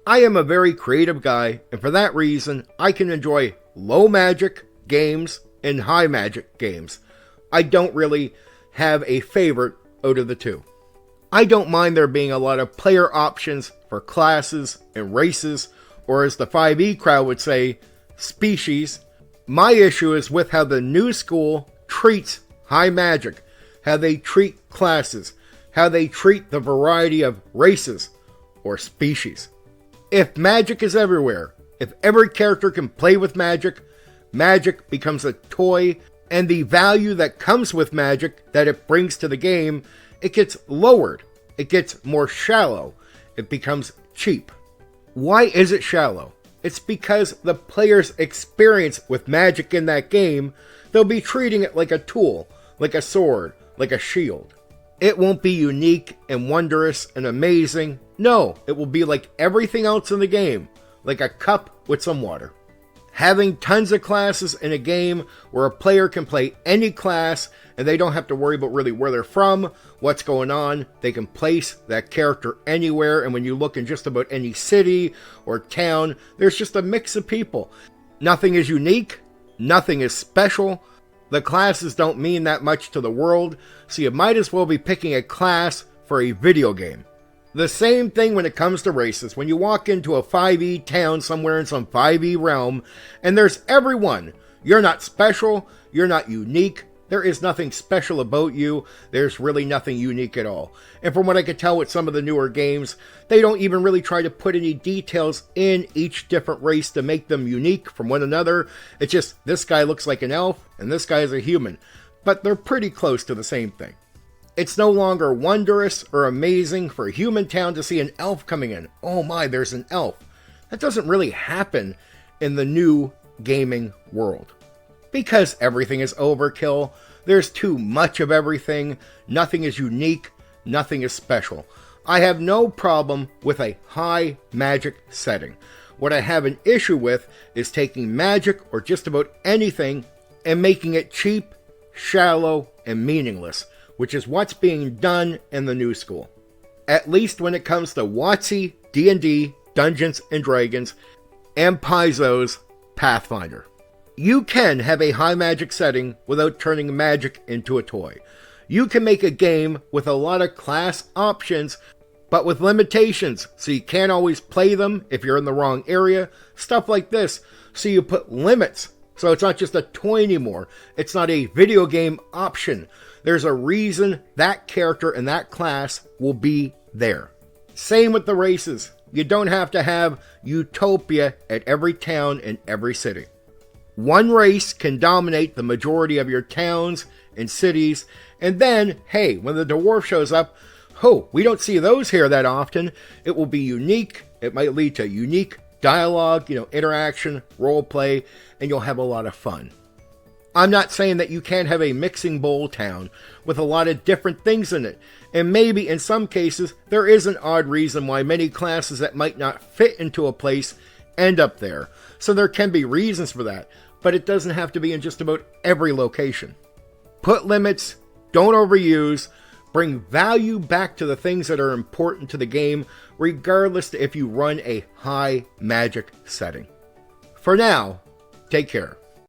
I am a very creative guy, and for that reason, I can enjoy low magic games and high magic games. I don't really have a favorite out of the two. I don't mind there being a lot of player options for classes and races, or as the 5e crowd would say, species. My issue is with how the new school treats high magic, how they treat classes, how they treat the variety of races or species. If magic is everywhere, if every character can play with magic, magic becomes a toy, and the value that comes with magic that it brings to the game, it gets lowered. It gets more shallow. It becomes cheap. Why is it shallow? It's because the player's experience with magic in that game, they'll be treating it like a tool, like a sword, like a shield. It won't be unique and wondrous and amazing. No, it will be like everything else in the game, like a cup with some water. Having tons of classes in a game where a player can play any class and they don't have to worry about really where they're from, what's going on, they can place that character anywhere, and when you look in just about any city or town, there's just a mix of people. Nothing is unique, nothing is special. The classes don't mean that much to the world, so you might as well be picking a class for a video game. The same thing when it comes to races. When you walk into a 5e town somewhere in some 5e realm, and there's everyone. You're not special, you're not unique, there is nothing special about you, there's really nothing unique at all. And from what I could tell with some of the newer games, they don't even really try to put any details in each different race to make them unique from one another. It's just, this guy looks like an elf, and this guy is a human. But they're pretty close to the same thing. It's no longer wondrous or amazing for a human town to see an elf coming in. Oh my, there's an elf. That doesn't really happen in the new gaming world. Because everything is overkill, there's too much of everything, nothing is unique, nothing is special. I have no problem with a high magic setting. What I have an issue with is taking magic or just about anything and making it cheap, shallow, and meaningless, which is what's being done in the new school. At least when it comes to WotC, D&D, Dungeons & Dragons, and Paizo's Pathfinder. You can have a high magic setting without turning magic into a toy. You can make a game with a lot of class options, but with limitations, so you can't always play them if you're in the wrong area, stuff like this. So you put limits, so it's not just a toy anymore. It's not a video game option. There's a reason that character and that class will be there. Same with the races. You don't have to have utopia at every town and every city. One race can dominate the majority of your towns and cities, and then, hey, when the dwarf shows up, oh, we don't see those here that often. It will be unique. It might lead to unique dialogue, interaction, role play, and you'll have a lot of fun. I'm not saying that you can't have a mixing bowl town with a lot of different things in it, and maybe in some cases there is an odd reason why many classes that might not fit into a place end up there. So there can be reasons for that, but it doesn't have to be in just about every location. Put limits, don't overuse, bring value back to the things that are important to the game, regardless if you run a high magic setting. For now, take care.